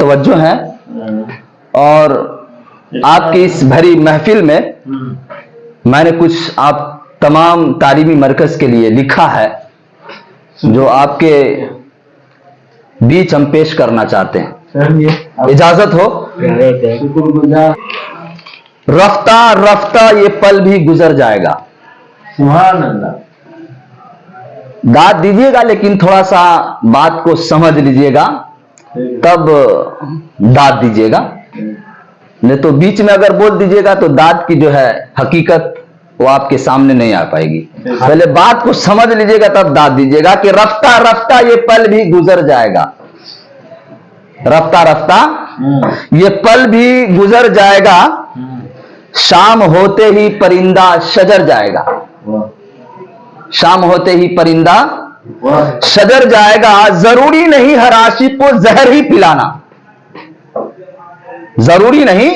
तवज्जो है और आपकी इस भरी महफिल में मैंने कुछ आप तमाम तालीमी मरकज के लिए लिखा है जो आपके बीच हम पेश करना चाहते हैं। इजाजत हो? रफ्ता रफ्ता ये पल भी गुजर जाएगा। सुभान अल्लाह। दाद दीजिएगा लेकिन थोड़ा सा बात को समझ लीजिएगा तब दाद दीजिएगा, नहीं तो बीच में अगर बोल दीजिएगा तो दाद की जो है हकीकत वो आपके सामने नहीं आ पाएगी। पहले बात को समझ लीजिएगा तब दाद दीजिएगा कि रफ्ता रफ्ता ये पल भी गुजर जाएगा। रफ्ता रफ्ता ये पल भी गुजर जाएगा, शाम होते ही परिंदा शजर जाएगा। शाम होते ही परिंदा शजर जाएगा। जरूरी नहीं हर आशिक को जहर ही पिलाना, जरूरी नहीं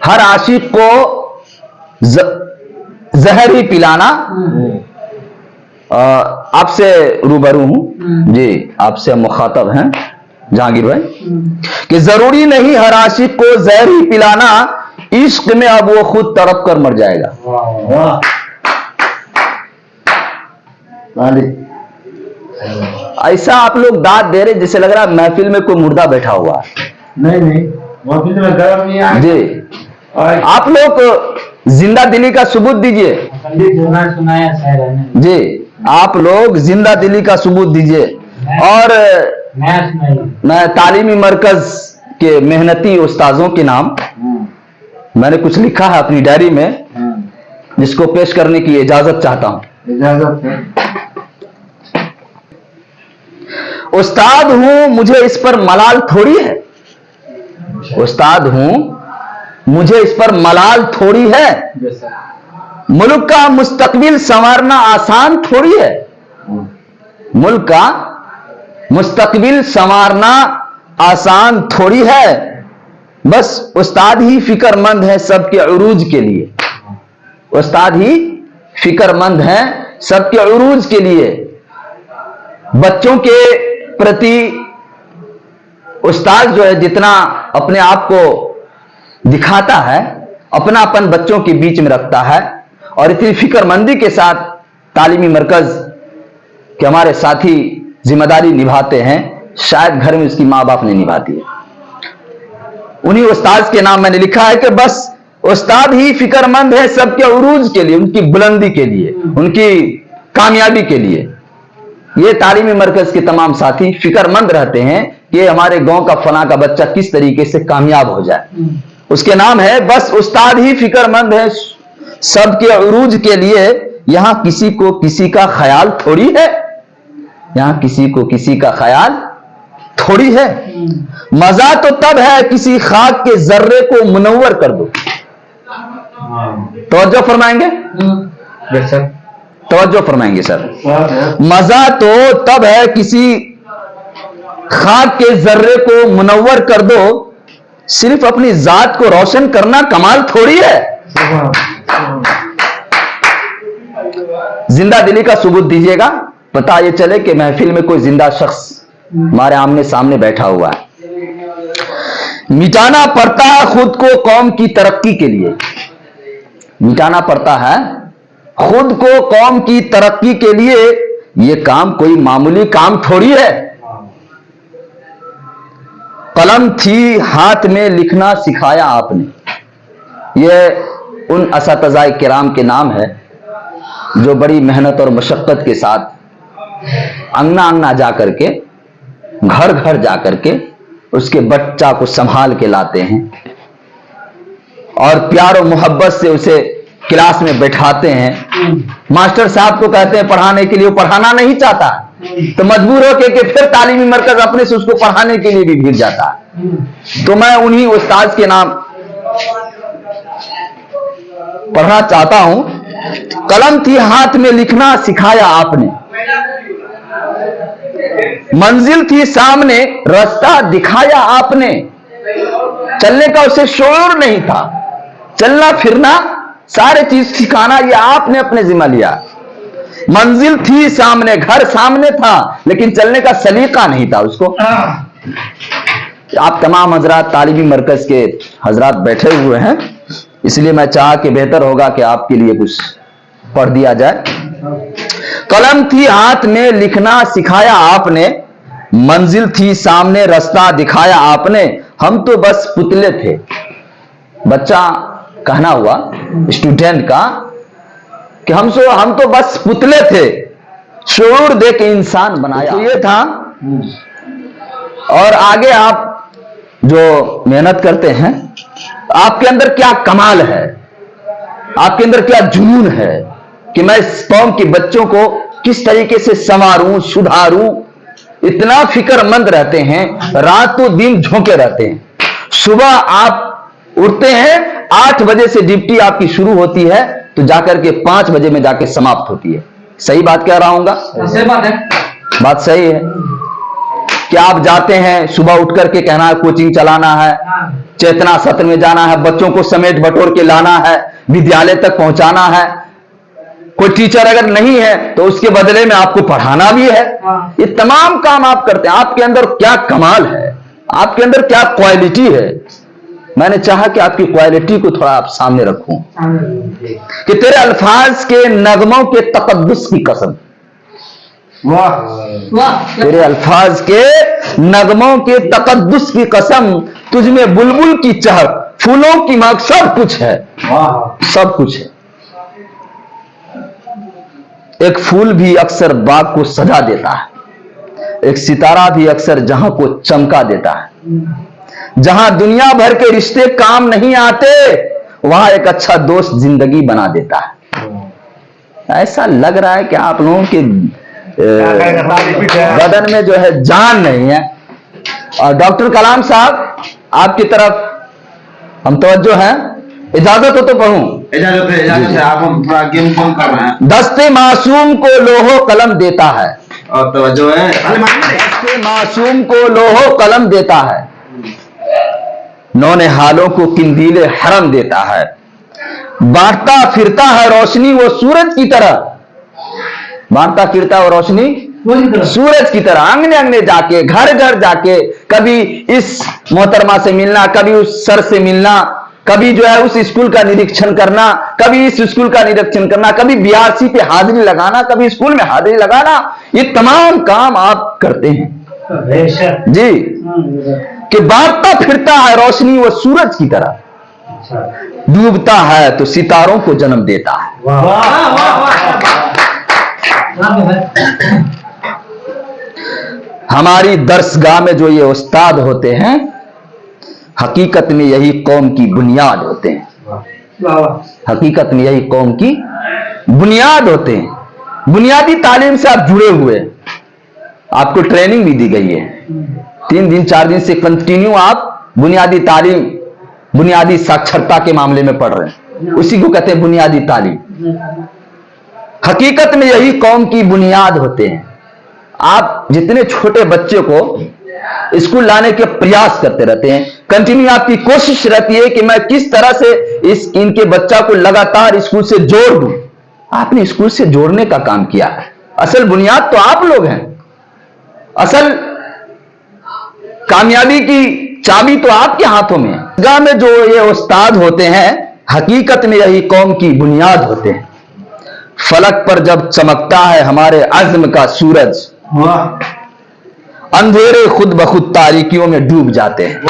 हर आशिक को जहर ही पिलाना। आपसे रूबरू हूं जी, आपसे मुखातब हैं जहांगीर भाई, कि जरूरी नहीं हर आशिक को जहर ही पिलाना, इश्क में अब वो खुद तड़प कर मर जाएगा। ऐसा आप लोग दाद दे रहे जैसे लग रहा है महफिल में कोई मुर्दा बैठा हुआ है। नहीं महफिल में गर्म नहीं है जी। आप लोग जिंदा दिली का सबूत दीजिए जी, आप लोग जिंदा दिली का सबूत दीजिए। और मैं तालीमी मरकज के मेहनती उस्ताजों के नाम मैंने कुछ लिखा है अपनी डायरी में, जिसको पेश करने की इजाजत चाहता हूं। इजाजत है। उस्ताद हूं मुझे इस पर मलाल थोड़ी है, उस्ताद हूं मुझे इस पर मलाल थोड़ी है, मुल्क का मुस्तकबिल संवारना आसान थोड़ी है, मुल्क का मुस्तकबिल संवारना आसान थोड़ी है, बस उस्ताद ही फिक्रमंद है सबके उरूज के लिए। उस्ताद ही फिक्रमंद है सबके उरूज के लिए। बच्चों के प्रति उस्ताद जो है जितना अपने आप को दिखाता है, अपनापन बच्चों के बीच में रखता है और इतनी फिक्रमंदी के साथ तालीमी मरकज के हमारे साथी जिम्मेदारी निभाते हैं, शायद घर में उसकी माँ बाप नहीं निभाती है। उन्हीं उस्ताद के नाम मैंने लिखा है कि बस उस्ताद ही फिक्रमंद है सबके उरूज के लिए, उनकी बुलंदी के लिए, उनकी कामयाबी के लिए। ये तालीमी मरकज के तमाम साथी फिक्रमंद रहते हैं कि हमारे गांव का फला का बच्चा किस तरीके से कामयाब हो जाए। उसके नाम है बस उस्ताद ही फिक्रमंद है सबके उरूज के लिए। यहां किसी को किसी का ख्याल थोड़ी है, यहां किसी को किसी का ख्याल थोड़ी है। मजा तो तब है किसी खाक के जर्रे को मुनव्वर कर दो। तवज्जो फरमाएंगे? तवज्जो फरमाएंगे सर। मजा तो तब है किसी खाक के जर्रे को मुनव्वर कर दो, सिर्फ अपनी जात को रोशन करना कमाल थोड़ी है। जिंदा दिली का सबूत दीजिएगा, पता ये चले कि महफिल में कोई जिंदा शख्स हमारे आमने सामने बैठा हुआ है। मिटाना पड़ता है खुद को कौम की तरक्की के लिए, मिटाना पड़ता है खुद को कौम की तरक्की के लिए। यह काम कोई मामूली काम थोड़ी है। कलम थी हाथ में लिखना सिखाया आपने। यह उन असतिज़ाए किराम के नाम है जो बड़ी मेहनत और मशक्कत के साथ अंगना अंगना जा करके, घर घर जा करके उसके बच्चा को संभाल के लाते हैं और प्यार और मोहब्बत से उसे क्लास में बैठाते हैं। मास्टर साहब को कहते हैं पढ़ाने के लिए, वो पढ़ाना नहीं चाहता तो मजबूर होकर के फिर तालीमी मरकज अपने से उसको पढ़ाने के लिए भी भिड़ जाता है। तो मैं उन्हीं उस्ताद के नाम पढ़ना चाहता हूं। कलम थी हाथ में लिखना सिखाया आपने, मंजिल थी सामने रास्ता दिखाया आपने। चलने का उसे शौर नहीं था, चलना फिरना सारे चीज सिखाना ये आपने अपने जिम्मा लिया। मंजिल थी सामने, घर सामने था, लेकिन चलने का सलीका नहीं था उसको। आप तमाम हजरात तालीमी मरकज के हजरात बैठे हुए हैं, इसलिए मैं चाहा कि बेहतर होगा कि आपके लिए कुछ पढ़ दिया जाए। कलम थी हाथ में लिखना सिखाया आपने, मंजिल थी सामने रास्ता दिखाया आपने, हम तो बस पुतले थे। बच्चा कहना हुआ स्टूडेंट का कि हम तो बस पुतले थे, शऊर दे के इंसान बनाया। तो ये था। और आगे आप जो मेहनत करते हैं, आपके अंदर क्या कमाल है, आपके अंदर क्या जुनून है कि मैं इस कौम के बच्चों को किस तरीके से संवारूं, सुधारूं। इतना फिक्रमंद रहते हैं, रातों दिन झोंके रहते हैं। सुबह आप उठते हैं 8 बजे से ड्यूटी आपकी शुरू होती है, तो जाकर के 5 बजे में जाके समाप्त होती है। सही बात कह रहा हूंगा? सही बात है। बात सही है कि आप जाते हैं सुबह उठ करके, कहना है कोचिंग चलाना है, चेतना सत्र में जाना है, बच्चों को समेट बटोर के लाना है, विद्यालय तक पहुंचाना है। कोई टीचर अगर नहीं है तो उसके बदले में आपको पढ़ाना भी है। ये तमाम काम आप करते हैं। आपके अंदर क्या कमाल है, आपके अंदर क्या क्वालिटी है। मैंने चाहा कि आपकी क्वालिटी को थोड़ा आप सामने रखूं कि तेरे अल्फाज के नगमों के तकद्दुस की कसम, वाह, तेरे अल्फाज के नगमों के तकद्दुस की कसम, तुझ में बुलबुल की चहक, फूलों की महक, सब कुछ है, सब कुछ है। एक फूल भी अक्सर बाग को सजा देता है, एक सितारा भी अक्सर जहां को चमका देता है। जहां दुनिया भर के रिश्ते काम नहीं आते, वहां एक अच्छा दोस्त जिंदगी बना देता है। ऐसा लग रहा है कि आप लोगों के बदन में जो है जान नहीं है। और डॉक्टर कलाम साहब, आपकी तरफ हम तवज्जो हैं, इजाजत हो तो पढ़ूं? इजाजत है, आप हम थोड़ा गेम कर रहे हैं। दस्ते मासूम को लोहो कलम देता है, और तवज्जो है, दस्ते मासूम को लोहो कलम देता है, नौने हालों को किंदीले हरम देता है, बांटता फिरता है रोशनी वो सूरज की तरह, बांटता फिरता है रोशनी सूरज की तरह, अंगने अंगने जाके, घर घर जाके, कभी इस मोहतरमा से मिलना, कभी उस सर से मिलना, कभी जो है उस स्कूल का निरीक्षण करना, कभी इस स्कूल का निरीक्षण करना, कभी बीआरसी पे हाजिरी लगाना, कभी स्कूल में हाजिरी लगाना। ये तमाम काम आप करते हैं जी, कि बांटता फिरता है रोशनी वो सूरज की तरह, डूबता है तो सितारों को जन्म देता है। हमारी दर्सगाह में जो ये उस्ताद होते हैं, हकीकत में यही कौम की बुनियाद होते हैं। हकीकत में यही कौम की बुनियाद होते हैं। बुनियादी तालीम से आप जुड़े हुए, आपको ट्रेनिंग भी दी गई है। 3 दिन 4 दिन से कंटिन्यू आप बुनियादी तालीम, बुनियादी साक्षरता के मामले में पढ़ रहे हैं, उसी को कहते हैं बुनियादी तालीम। हकीकत में यही कौम की बुनियाद होते हैं। आप जितने छोटे बच्चे को स्कूल लाने के प्रयास करते रहते हैं, कंटिन्यू आपकी कोशिश रहती है कि मैं किस तरह से इनके बच्चा को लगातार स्कूल से जोड़ दूं। आपने स्कूल से जोड़ने का काम किया है। असल बुनियाद तो आप लोग हैं, असल कामयाबी की चाबी तो आपके हाथों में है। गांव में जो ये उस्ताद होते हैं, हकीकत में यही कौम की बुनियाद होते हैं। फलक पर जब चमकता है हमारे अज़्म का सूरज, अंधेरे खुद ब खुद तारीकियों में डूब जाते हैं।